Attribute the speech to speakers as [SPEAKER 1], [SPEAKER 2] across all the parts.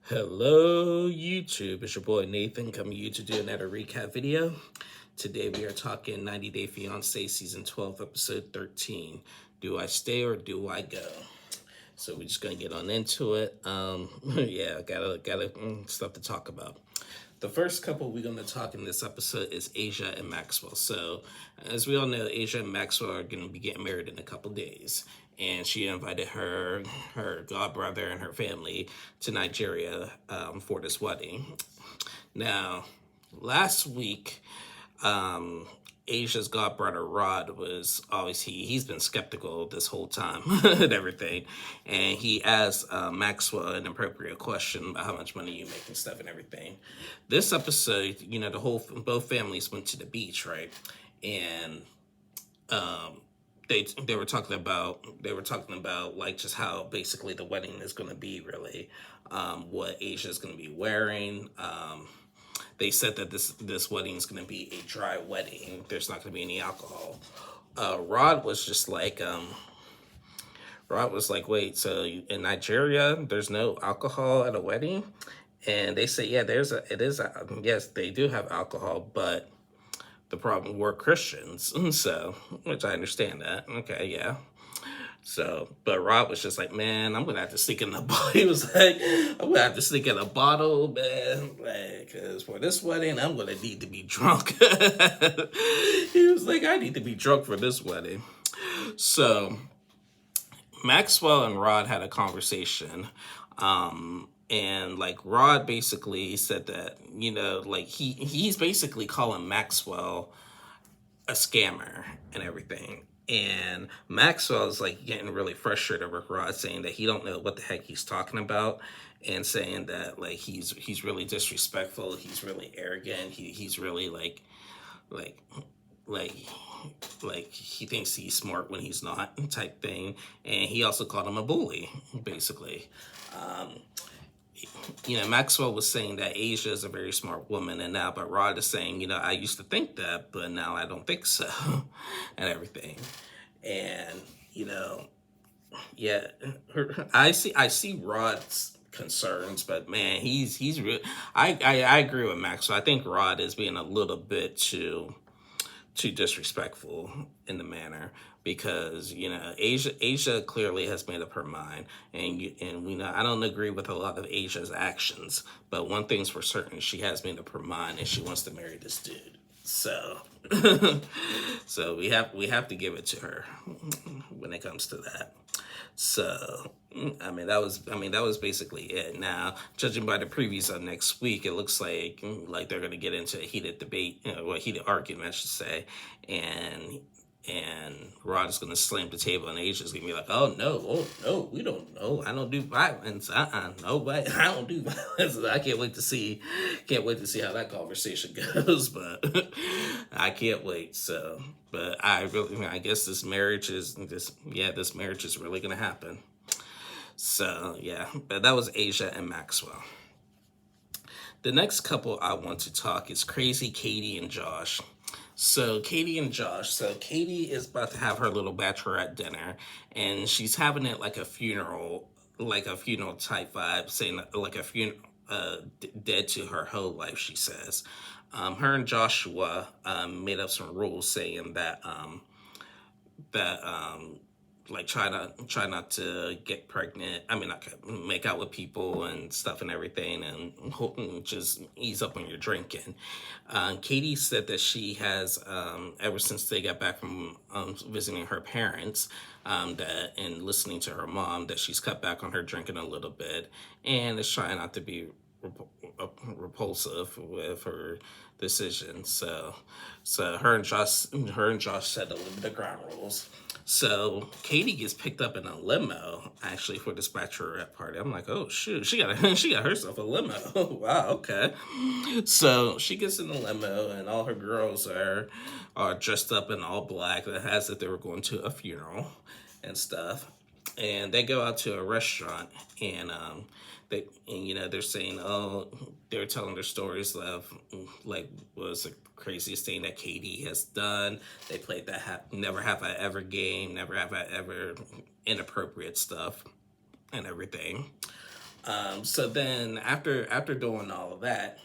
[SPEAKER 1] Hello YouTube, it's your boy Nathan coming to you to do another recap video. Today we are talking 90 Day Fiancé Season 12 Episode 13. Do I stay or do I go? So we're just gonna get on into it. Yeah, got stuff to talk about. The first couple we're going to talk in this episode is Asia and Maxwell. So, as we all know, Asia and Maxwell are going to be getting married in a couple days. And she invited her godbrother and her family to Nigeria for this wedding. Now, last week, Asia's godbrother Rod was always he's been skeptical this whole time and everything, and he asked Maxwell an appropriate question about how much money you make and stuff and everything. This episode, both families went to the beach, right? And they were talking about like just how basically the wedding is going to be really, what Asia's going to be wearing. They said that this wedding is going to be a dry wedding. There's not going to be any alcohol. Rod was just like, wait, so in Nigeria, there's no alcohol at a wedding? And they say, yeah, yes, they do have alcohol, but the problem, we're Christians. So, which I understand that. Okay, yeah. So, but Rob was just like, man, I'm gonna have to sneak in a bottle. He was like, I'm gonna have to sneak in a bottle, man, like, cause for this wedding, I'm gonna need to be drunk. He was like, I need to be drunk for this wedding. So, Maxwell and Rod had a conversation, and like Rod basically said that like he's basically calling Maxwell a scammer and everything. And Maxwell's like getting really frustrated with Rod, saying that he don't know what the heck he's talking about, and saying that like he's really disrespectful, he's really arrogant, he's really like like he thinks he's smart when he's not, type thing. And he also called him a bully, basically. Maxwell was saying that Asia is a very smart woman, and now, but Rod is saying, I used to think that, but now I don't think so, and everything. And, yeah, I see Rod's concerns, but man, he's real. I agree with Maxwell. I think Rod is being a little bit too disrespectful in the manner, because Asia clearly has made up her mind, and I don't agree with a lot of Asia's actions, but one thing's for certain: she has made up her mind and she wants to marry this dude. So, so we have to give it to her when it comes to that. So, that was basically it. Now, judging by the previews of next week, it looks like they're going to get into a heated debate, heated argument, I should say, and Rod is going to slam the table, and Asia's going to be like, oh no, we don't know, I don't do violence, nobody, I don't do violence. I can't wait to see how that conversation goes, but I can't wait. So, but I guess this marriage is really going to happen. So, yeah, but that was Asia and Maxwell. The next couple I want to talk is Crazy Katie and Josh. So Katie is about to have her little bachelorette dinner, and she's having it like a funeral type vibe, saying like a funeral, dead to her whole life, she says. Her and Joshua made up some rules saying that like try not to get pregnant. I mean, not make out with people and stuff and everything, and just ease up on your drinking. Katie said that she has, ever since they got back from visiting her parents, that and listening to her mom, that she's cut back on her drinking a little bit, and is trying not to be repulsive with her decision. So her and Josh set a little bit of ground rules. So Katie gets picked up in a limo, actually, for this bachelorette party. I'm like, oh shoot, she got herself a limo. Wow, okay. So she gets in the limo, and all her girls are dressed up in all black, that has that they were going to a funeral and stuff. And they go out to a restaurant, and they're saying, they're telling their stories of like was the craziest thing that Katie has done. They played that never have I ever game, never have I ever inappropriate stuff and everything. So then after doing all of that,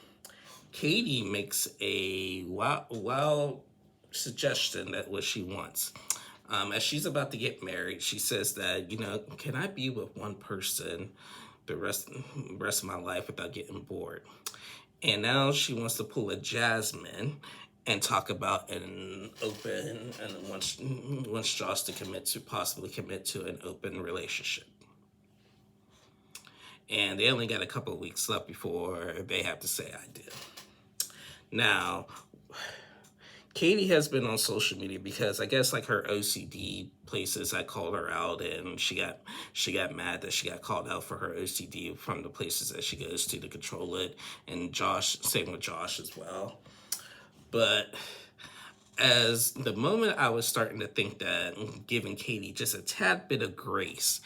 [SPEAKER 1] Katie makes a wild suggestion that what she wants. As she's about to get married, she says that, can I be with one person the rest of my life without getting bored? And now she wants to pull a Jasmine and talk about an open and wants Josh to possibly commit to an open relationship. And they only got a couple of weeks left before they have to say I did. Now, Katie has been on social media because I guess like her OCD places, I called her out, and she got mad that she got called out for her OCD from the places that she goes to control it. And same with Josh as well. But as the moment I was starting to think that giving Katie just a tad bit of grace,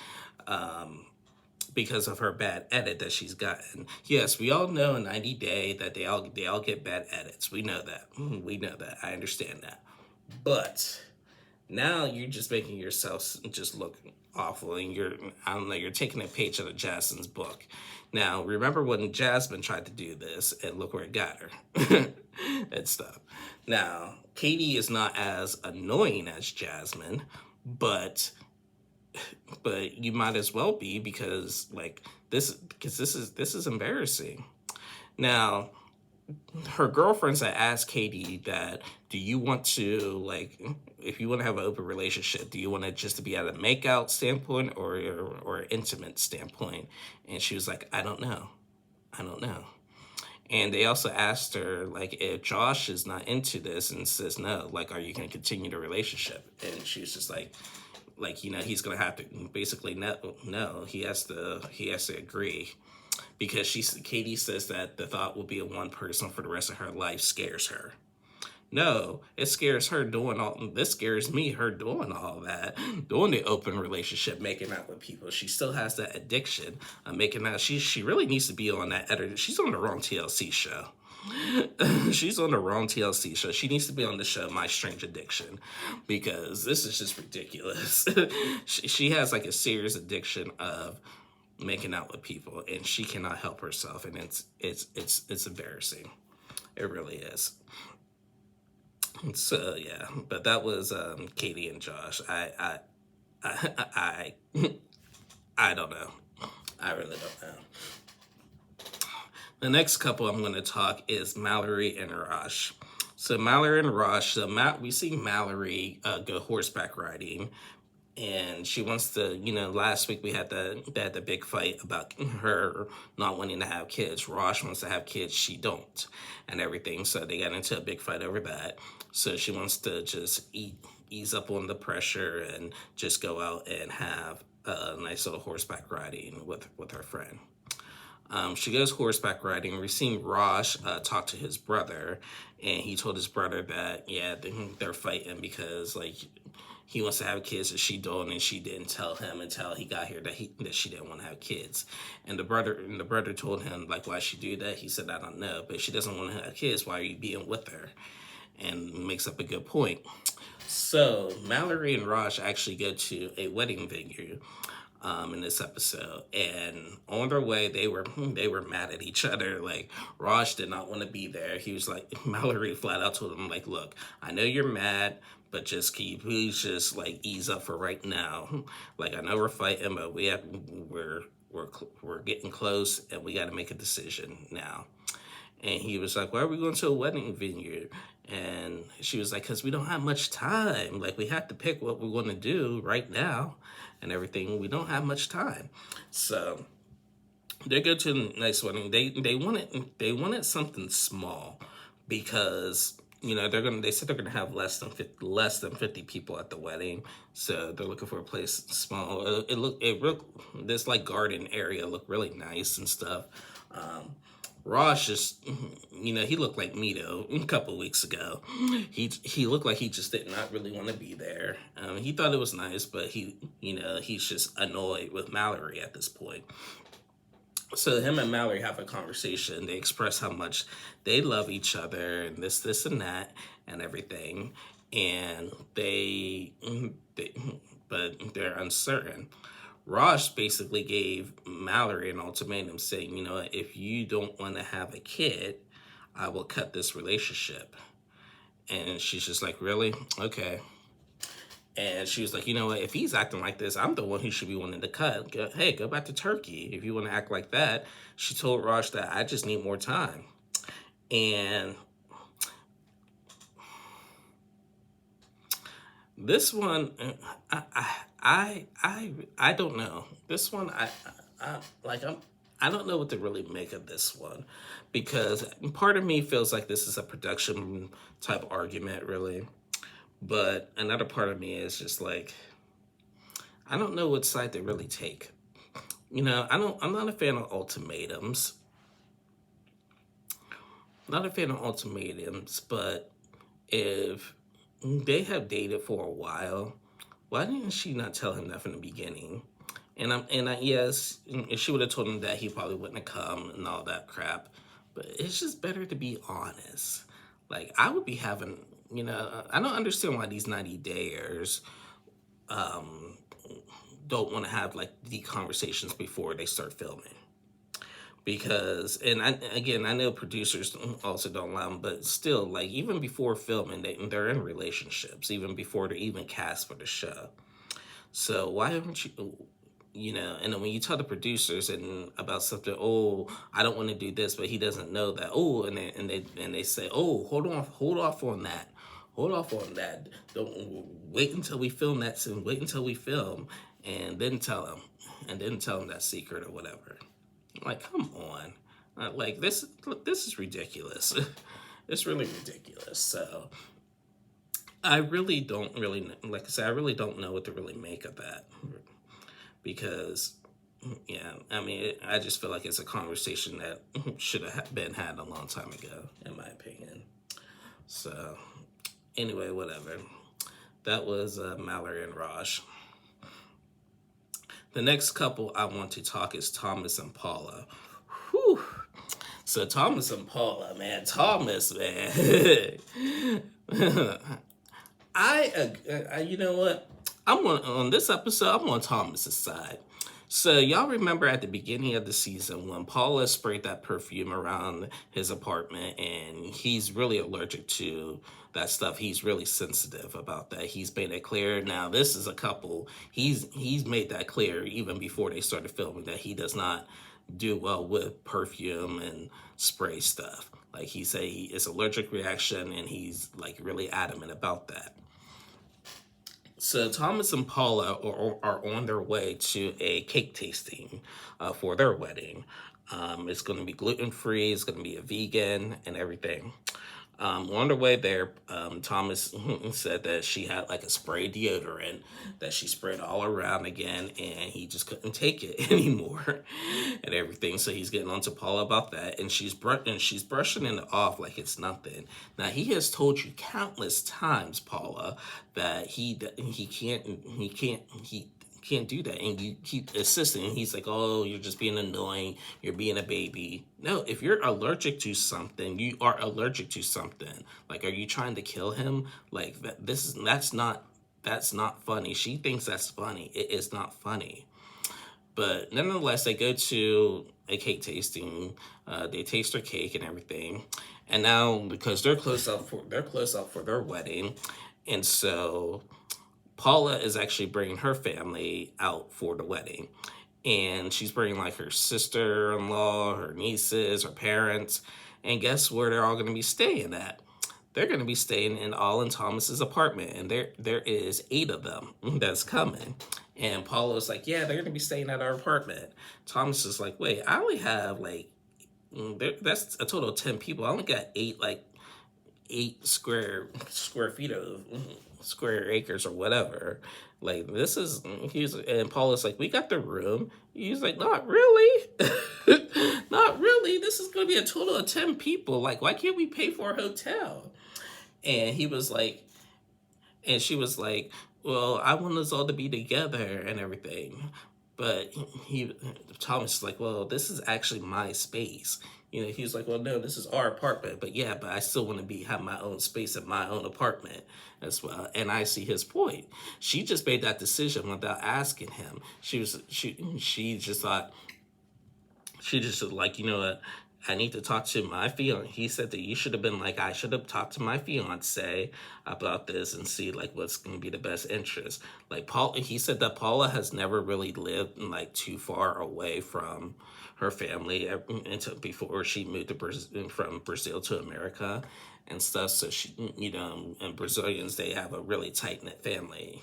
[SPEAKER 1] because of her bad edit that she's gotten. Yes, we all know in 90 Day that they all get bad edits. We know that. We know that. I understand that. But now you're just making yourself just look awful, and you're taking a page out of Jasmine's book. Now, remember when Jasmine tried to do this, and look where it got her and stuff. Now, Katie is not as annoying as Jasmine, but you might as well be, because this is embarrassing. Now, her girlfriends had asked Katie that, do you want to, if you want to have an open relationship, do you want it just to be at a makeout standpoint or an intimate standpoint? And she was like, I don't know. And they also asked her, if Josh is not into this and says no, are you going to continue the relationship? And she was just like, he's gonna have to basically no, he has to agree, because Katie says that the thought will be a one person for the rest of her life scares her. No, it scares her this scares me, her doing all that, doing the open relationship, making out with people. She still has that addiction of making out. She really needs to be on that editor. She's on the wrong TLC show. She's on the wrong TLC show. She needs to be on the show My Strange Addiction, because this is just ridiculous. She has a serious addiction of making out with people, and she cannot help herself, and it's embarrassing. It really is. So yeah, but that was Katie and Josh. I don't know. I really don't know. The next couple I'm going to talk is Mallerie and Raj. So Mallerie and Raj, we see Mallerie go horseback riding, and she wants to, last week we had the big fight about her not wanting to have kids. Raj wants to have kids, she don't, and everything. So they got into a big fight over that. So she wants to just ease up on the pressure and just go out and have a nice little horseback riding with her friend. She goes horseback riding. We've seen Raj talk to his brother, and he told his brother that, yeah, they're fighting because, he wants to have kids and she don't, and she didn't tell him until he got here that she didn't want to have kids. And the brother told him, why she do that? He said, I don't know, but she doesn't want to have kids. Why are you being with her? And makes up a good point. So Mallerie and Raj actually go to a wedding venue in this episode, and on their way they were mad at each other. Raj did not want to be there. He was Mallerie flat out told him, look, I know you're mad, but just can you please just ease up for right now? I know we're fighting, but we're getting close, and we got to make a decision now. And he was like, why are we going to a wedding venue? And she was like, because we don't have much time. We have to pick what we're going to do right now and everything. We don't have much time. So they go to a nice wedding. They wanted something small, because they said they're gonna have less than 50 people at the wedding, so they're looking for a place small. This garden area looked really nice and stuff. Raj just, he looked like Mito a couple weeks ago. He looked like he just did not really want to be there. He thought it was nice, but he's just annoyed with Mallerie at this point. So him and Mallerie have a conversation. They express how much they love each other and this and that and everything. And but they're uncertain. Raj basically gave Mallory an ultimatum saying, you know, if you don't want to have a kid, I will cut this relationship. And she's just like, really? Okay. And she was like, you know what? If he's acting like this, I'm the one who should be wanting to cut. Hey, go back to Turkey if you want to act like that. She told Raj that I just need more time. And this one, I don't know. This one, I don't know what to really make of this one, because part of me feels like this is a production type argument, really. But another part of me is just like, I don't know what side to really take. You know, I'm not a fan of ultimatums. Not a fan of ultimatums, but if they have dated for a while, why didn't she not tell him that from the beginning? Yes, if she would have told him that, he probably wouldn't have come and all that crap. But it's just better to be honest. Like, I would be having, you know, I don't understand why these 90-dayers don't want to have like the conversations before they start filming. Because, I know producers also don't allow them, but still, like, even before filming, they're in relationships, even before they're even cast for the show. So why haven't you, you know, and then when you tell the producers and about something, oh, I don't want to do this, but he doesn't know that, oh, and they say, oh, hold off on that. Hold off on that. Don't wait until we film that scene. Wait until we film, and then tell him that secret or whatever. Like, come on. Like, this is ridiculous. It's really ridiculous. So, I really don't really, like I said, I really don't know what to really make of that. Because, yeah, I mean, I just feel like it's a conversation that should have been had a long time ago, in my opinion. So, anyway, whatever. That was Mallerie and Raj. The next couple I want to talk is Thomas and Paula. Whew. So Thomas and Paula, man. Thomas, man. You know what? On this episode, I'm on Thomas's side. So y'all remember at the beginning of the season when Paula sprayed that perfume around his apartment, and he's really allergic to that stuff. He's really sensitive about that. He's made it clear. Now this is a couple. He's made that clear even before they started filming that he does not do well with perfume and spray stuff. Like, he said, it's allergic reaction, and he's like really adamant about that. So Thomas and Paula are on their way to a cake tasting for their wedding. It's going to be gluten-free. It's going to be a vegan and everything. On their way there, Thomas said that she had like a spray deodorant that she sprayed all around again, and he just couldn't take it anymore and everything. So he's getting on to Paula about that, and she's brushing it off like it's nothing. Now, he has told you countless times, Paula, that he can't do that, and you keep insisting. He's like, oh, you're just being annoying, you're being a baby. No, if you're allergic to something, you are allergic to something. Like, are you trying to kill him? Like, that's not funny. She thinks that's funny. It is not funny. But nonetheless, they go to a cake tasting. They taste their cake and everything, and now because they're close up for their wedding, and so Paula is actually bringing her family out for the wedding. And she's bringing like her sister-in-law, her nieces, her parents. And guess where they're all going to be staying at? They're going to be staying in Thomas's apartment. And there is 8 of them that's coming. And Paula's like, yeah, they're going to be staying at our apartment. Thomas is like, wait, I only have like, that's a total of 10 people. I only got 8 square feet of square acres or whatever. Like, this is, and Paula's like, we got the room. He's like, not really. Not really. This is going to be a total of 10 people. Like, why can't we pay for a hotel? And he was like, and she was like, well, I want us all to be together and everything. But Thomas is like, well, this is actually my space. he's like, well, no, this is our apartment, but yeah, but I still want to have my own space in my own apartment as well. And I see his point. She just made that decision without asking him. She just thought, she just was like, you know what? I need to talk to my fiance. He said that you should have been like, I should have talked to my fiance about this and see like what's going to be the best interest. Like he said that Paula has never really lived like too far away from her family until before she moved from Brazil to America and stuff. So and Brazilians, they have a really tight knit family.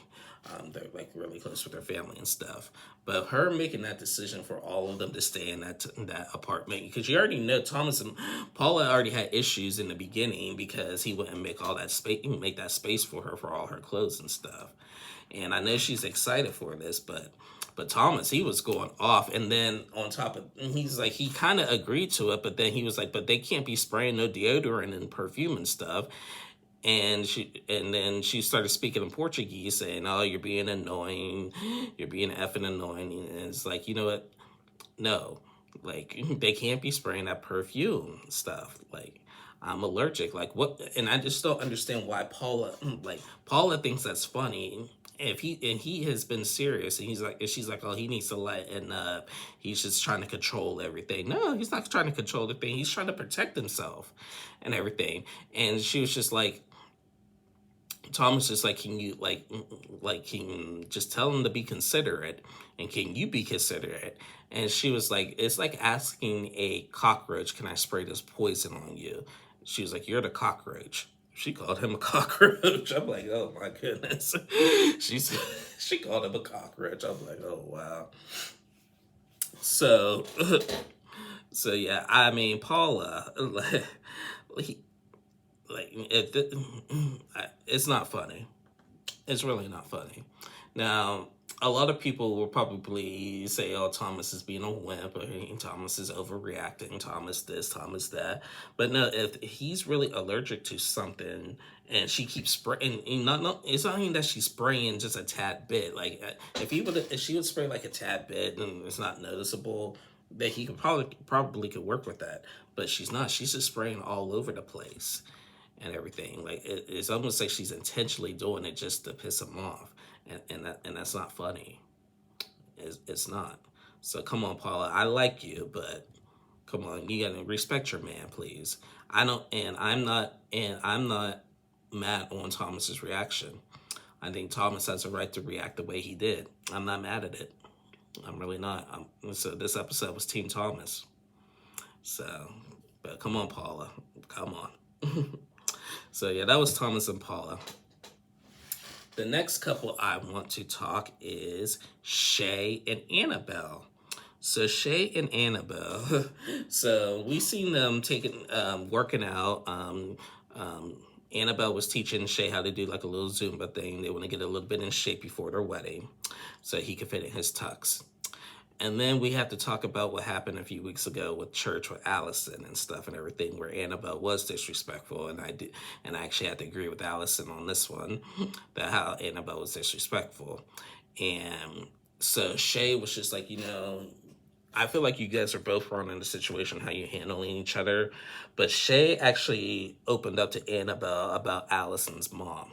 [SPEAKER 1] They're like really close with their family and stuff. But her making that decision for all of them to stay in that apartment, because you already know Thomas and Paula already had issues in the beginning because he wouldn't make that space for her for all her clothes and stuff. And I know she's excited for this, but Thomas, he was going off. And then on top of, he's like, he kind of agreed to it, but then he was like, but they can't be spraying no deodorant and perfume and stuff. And then she started speaking in Portuguese, saying, "Oh, you're being annoying. You're being effing annoying." And it's like, you know what? No, like they can't be spraying that perfume stuff. Like I'm allergic. Like what? And I just don't understand why Paula thinks that's funny. If he has been serious, and she's like, oh, he needs to lighten up. He's just trying to control everything. No, he's not trying to control the thing. He's trying to protect himself and everything. And she was just like, Thomas is like, can you can you just tell him to be considerate, and can you be considerate? And she was like, it's like asking a cockroach, can I spray this poison on you? She was like, you're the cockroach. She called him a cockroach. I'm like, oh my goodness. She called him a cockroach. I'm like, oh wow. So yeah, I mean, Paula, it's not funny. It's really not funny. Now, a lot of people will probably say, oh, Thomas is being a wimp, or Thomas is overreacting, Thomas this, Thomas that. But no, if he's really allergic to something and she keeps spraying, it's not even that she's spraying just a tad bit. Like if she would spray like a tad bit and it's not noticeable, that he could probably could work with that. But she's not. She's just spraying all over the place and everything. Like it's almost like she's intentionally doing it just to piss him off, and that's not funny. It's not. So come on, Paula. I like you, but come on, you gotta respect your man, please. I'm not mad on Thomas's reaction. I think Thomas has a right to react the way he did. I'm not mad at it. I'm really not. So this episode was Team Thomas. So, but come on, Paula. Come on. So yeah, that was Thomas and Paula. The next couple I want to talk is Shay and Annabelle. So Shay and Annabelle. So we seen them working out. Annabelle was teaching Shay how to do like a little Zumba thing. They want to get a little bit in shape before their wedding so he could fit in his tux. And then we have to talk about what happened a few weeks ago with church with Allison and stuff and everything, where Annabelle was disrespectful, and I actually had to agree with Allison on this one, that how Annabelle was disrespectful. And so Shay was just like, I feel like you guys are both wrong in the situation, how you're handling each other. But Shay actually opened up to Annabelle about Allison's mom.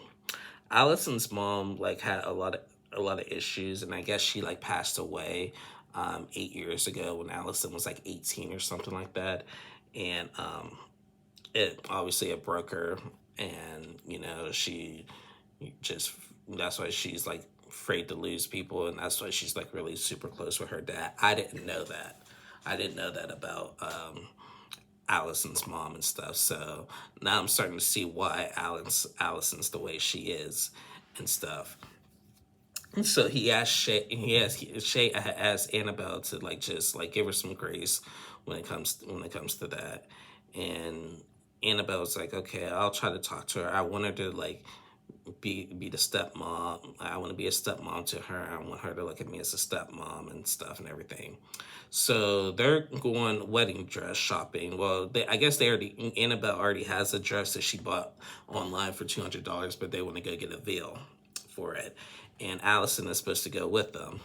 [SPEAKER 1] Allison's mom had a lot of issues, and I guess she passed away 8 years ago when Allison was 18 or something like that. And it broke her, and she just, that's why she's afraid to lose people, and that's why she's really super close with her dad. I didn't know that about Allison's mom and stuff. So now I'm starting to see why Allison's the way she is and stuff. So Shay asked Annabelle to just give her some grace when it comes to that. And Annabelle's like, okay, I'll try to talk to her. I want her to be the stepmom. I want to be a stepmom to her. I want her to look at me as a stepmom and stuff and everything. So they're going wedding dress shopping. Well, I guess Annabelle already has a dress that she bought online for $200, but they want to go get a veil for it. And Allison is supposed to go with them.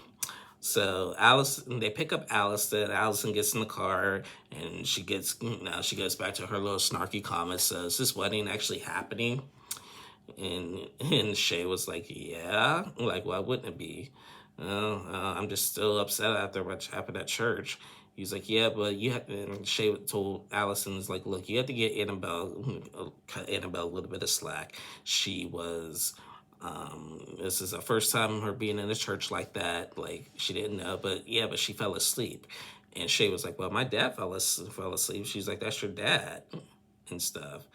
[SPEAKER 1] So Allison, they pick up Allison. Allison gets in the car, and she goes back to her little snarky comments. So is this wedding actually happening? And Shay was like, yeah, like why wouldn't it be? I'm just still upset after what happened at church. He's like, yeah, but you have. And Shay told Allison, was like, look, you have to get cut Annabelle a little bit of slack. She was. This is the first time her being in a church like that. Like she didn't know, but yeah, but she fell asleep. And Shay was like, well, my dad fell asleep. She's like, that's your dad and stuff.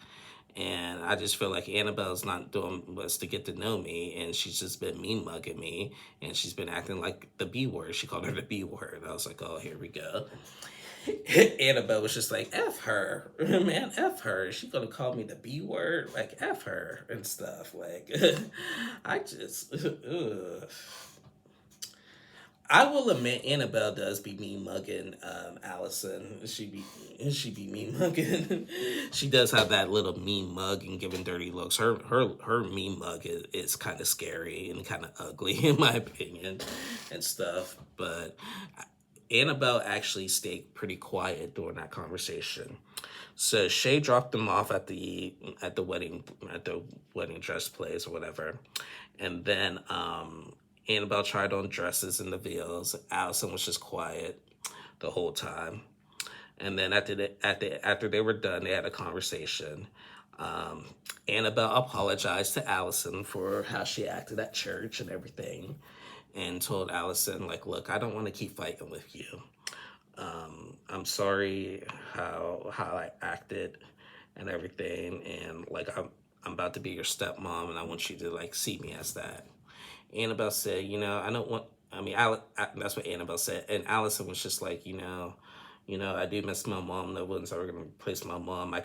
[SPEAKER 1] And I just feel like Annabelle's not doing what's to get to know me, and she's just been mean mugging me, and she's been acting like the B word. She called her the B word. I was like, oh, here we go. Annabelle was just like, F her, man, F her. She gonna call me the B word, like F her and stuff. Like, I just, ugh. I will admit Annabelle does be mean mugging Allison. She be mean mugging. She does have that little mean mug and giving dirty looks. Her mean mug is kind of scary and kind of ugly in my opinion and stuff. But Annabelle actually stayed pretty quiet during that conversation. So Shay dropped them off at the wedding dress place or whatever, and then Annabelle tried on dresses and the veils. Allison was just quiet the whole time. And then after they were done, they had a conversation. Annabelle apologized to Allison for how she acted at church and everything, and told Allison, like, look, I don't want to keep fighting with you. I'm sorry how I acted and everything, and like I'm about to be your stepmom, and I want you to like see me as that. Annabelle said, I don't want. I mean, that's what Annabelle said, and Allison was just like, I do miss my mom. No one's ever gonna replace my mom. I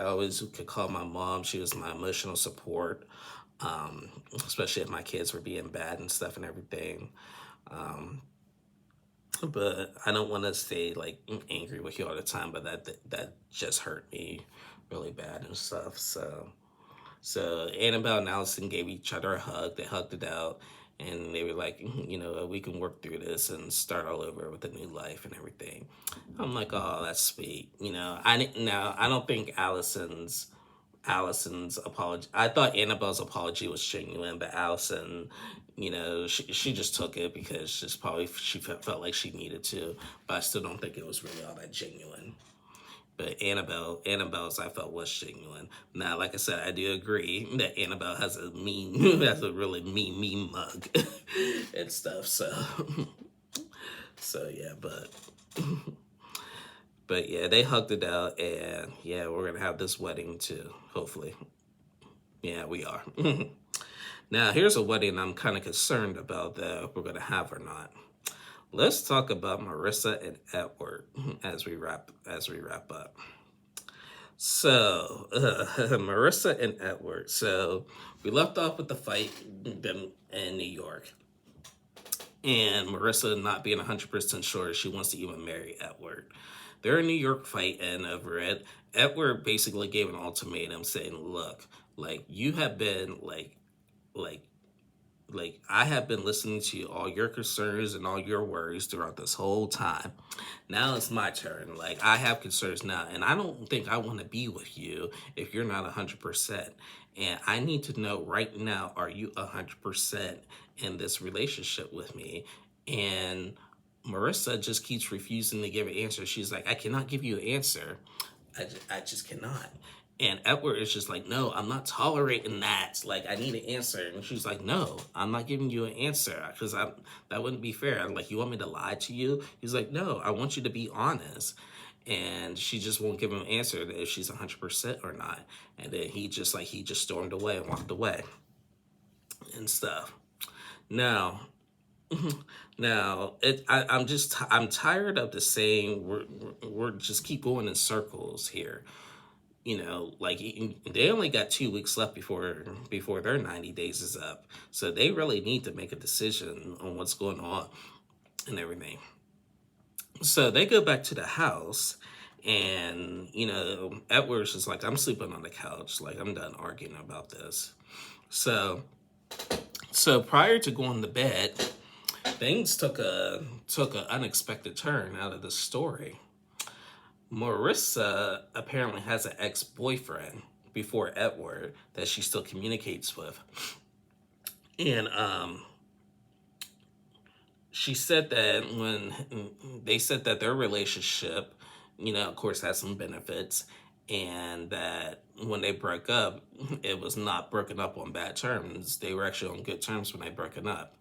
[SPEAKER 1] always could call my mom. She was my emotional support, especially if my kids were being bad and stuff and everything. But I don't want to stay like angry with you all the time. But that just hurt me really bad and stuff. So Annabelle and Allison gave each other a hug. They hugged it out, and they were like, we can work through this and start all over with a new life and everything. I'm like, oh, that's sweet. I don't think Allison's apology. I thought Annabelle's apology was genuine, but Allison, she just took it because she felt like she needed to. But I still don't think it was really all that genuine. But Annabelle's I felt was genuine. Now, like I said, I do agree that Annabelle has a really mean mug and stuff. So yeah, but yeah, they hugged it out, and yeah, we're gonna have this wedding too, hopefully. Yeah, we are. Now, here's a wedding I'm kind of concerned about that if we're gonna have or not. Let's talk about Marissa and Edward as we wrap up. So, Marissa and Edward. So, we left off with the fight in New York. And Marissa not being 100% sure she wants to even marry Edward. They're in New York fighting over it. Edward basically gave an ultimatum saying, look, like, you have been, like I have been listening to all your concerns and all your worries throughout this whole time. Now it's my turn. Like, I have concerns now, and I don't think I want to be with you if you're not 100%. And I need to know right now, are you 100% in this relationship with me? And Marissa just keeps refusing to give an answer. She's like, I cannot give you an answer. I just cannot. And Edward is just like, no, I'm not tolerating that. Like, I need an answer. And she's like, no, I'm not giving you an answer because that wouldn't be fair. I'm like, you want me to lie to you? He's like, no, I want you to be honest. And she just won't give him an answer if she's 100% or not. And then he just stormed away and walked away and stuff. Now, I'm tired of the saying we're just keep going in circles here. Like they only got 2 weeks left before their 90 days is up. So they really need to make a decision on what's going on and everything. So they go back to the house, and, Edward's just like, I'm sleeping on the couch. Like, I'm done arguing about this. So prior to going to bed, things took an unexpected turn out of the story. Marissa apparently has an ex-boyfriend before Edward that she still communicates with. And she said that when they said that their relationship, of course, had some benefits, and that when they broke up, it was not broken up on bad terms. They were actually on good terms when they broken up.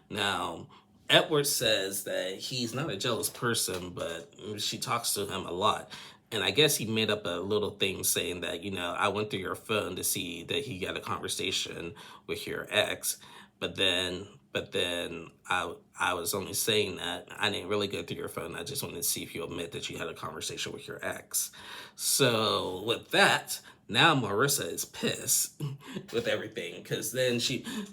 [SPEAKER 1] Now, Edward says that he's not a jealous person, but she talks to him a lot. And I guess he made up a little thing saying that, I went through your phone to see that he got a conversation with your ex, but then I was only saying that I didn't really go through your phone. I just wanted to see if you admit that you had a conversation with your ex. So with that, now Marissa is pissed with everything because then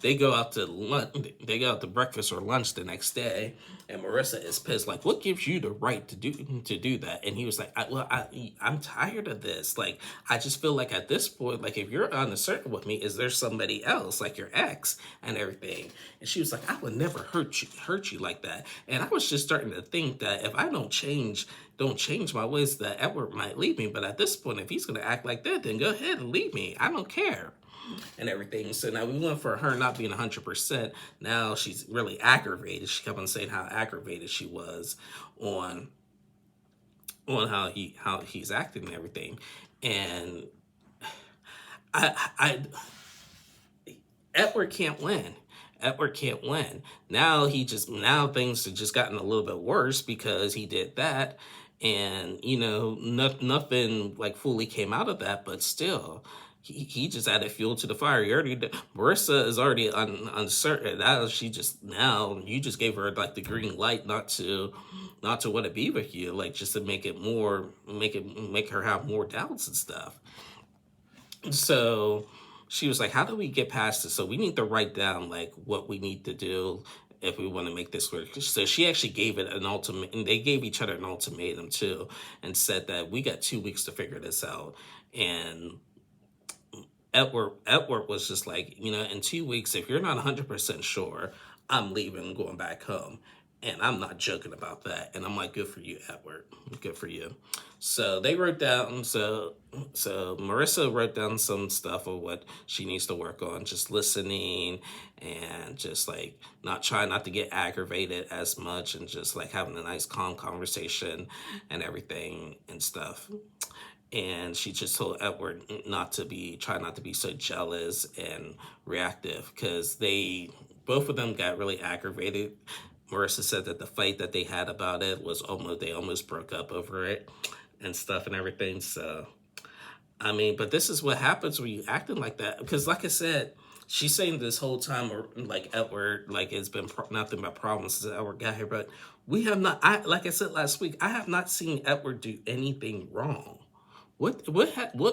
[SPEAKER 1] they go out to lunch, they go out to breakfast or lunch the next day, and Marissa is pissed. Like, what gives you the right to do that? And he was like, I'm tired of this. Like, I just feel like at this point, like if you're uncertain with me, is there somebody else like your ex and everything? And she was like, I would never hurt you like that. And I was just starting to think that if I don't change my ways, that Edward might leave me. But at this point, if he's going to act like that, then go ahead and leave me. I don't care. And everything. So now we went for her not being 100%. Now she's really aggravated. She kept on saying how aggravated she was on how he's acting and everything. And I Edward can't win. Edward can't win. Now things have just gotten a little bit worse because he did that, and nothing like fully came out of that, but still. He just added fuel to the fire. Marissa is already uncertain. Now you just gave her like the green light not to want to be with you, like just to make her have more doubts and stuff. So she was like, how do we get past this? So we need to write down like what we need to do if we want to make this work. So she actually gave it an ultimatum, and they gave each other an ultimatum too, and said that we got 2 weeks to figure this out. And Edward was just like, in 2 weeks, if you're not 100% sure, I'm leaving and going back home. And I'm not joking about that. And I'm like, good for you, Edward. Good for you. So they wrote down, so Marissa wrote down some stuff of what she needs to work on, just listening and just like trying not to get aggravated as much, and just like having a nice calm conversation and everything and stuff. And she just told Edward try not to be so jealous and reactive, because both of them got really aggravated. Marissa said that the fight that they had about it was they almost broke up over it and stuff and everything. So, I mean, but this is what happens when you acting like that. Because like I said, she's saying this whole time, like Edward, like it's been nothing but problems since Edward got here. But we have not, like I said last week, I have not seen Edward do anything wrong. What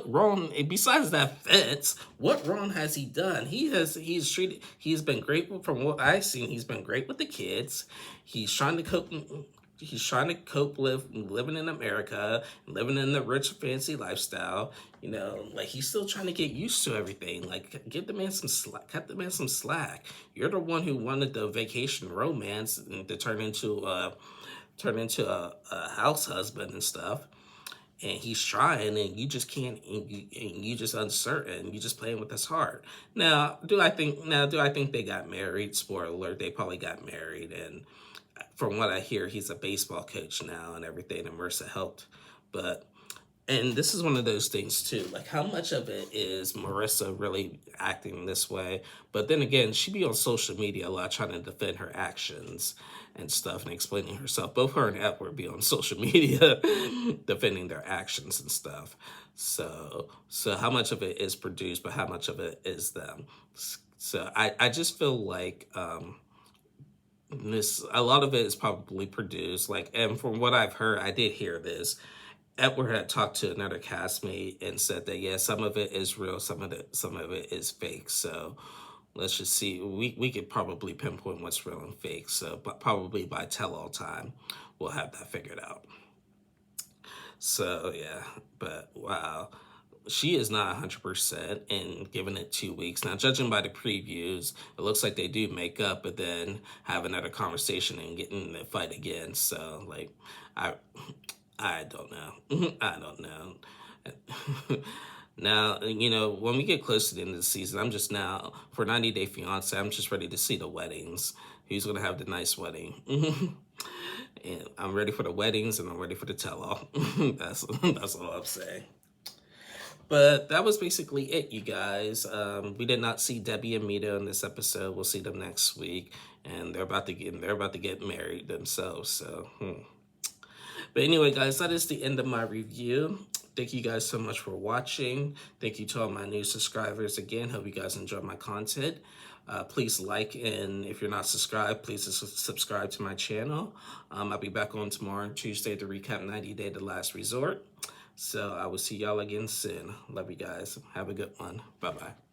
[SPEAKER 1] wrong, besides that fence, what wrong has he done? He's been great. From what I've seen, he's been great with the kids. He's trying to cope living in America, living in the rich fancy lifestyle. Like he's still trying to get used to everything. Like give the man some slack, cut the man some slack. You're the one who wanted the vacation romance to turn into a house husband and stuff. And he's trying, and you just can't, and you just uncertain. You just playing with his heart. Now, do I think they got married? Spoiler alert, they probably got married. And from what I hear, he's a baseball coach now and everything, and Marissa helped. And this is one of those things too, like how much of it is Marissa really acting this way? But then again, she be on social media a lot trying to defend her actions and stuff and explaining herself. Both her and Edward be on social media defending their actions and stuff. So how much of it is produced, but how much of it is them? So I just feel like a lot of it is probably produced. Like, and from what I've heard, I did hear this. Edward had talked to another castmate and said that some of it is real, some of it is fake. So let's just see. We could probably pinpoint what's real and fake. So, but probably by tell-all time, we'll have that figured out. So yeah, but wow. she is not 100% and giving it 2 weeks. Now, judging by the previews, it looks like they do make up, but then have another conversation and get in the fight again. So, like, I, I don't know. I don't know. Now, when we get close to the end of the season, I'm just now, for 90 Day Fiancé, I'm just ready to see the weddings. Who's going to have the nice wedding? And I'm ready for the weddings, and I'm ready for the tell-all. That's all I'm saying. But that was basically it, you guys. We did not see Debbie and Mita in this episode. We'll see them next week, and they're about to get married themselves. So, But anyway, guys, that is the end of my review. Thank you guys so much for watching. Thank you to all my new subscribers again. Hope you guys enjoy my content. Please like, and if you're not subscribed, please subscribe to my channel. I'll be back on tomorrow, Tuesday, to recap 90 Day The Last Resort. So I will see y'all again soon. Love you guys. Have a good one. Bye-bye.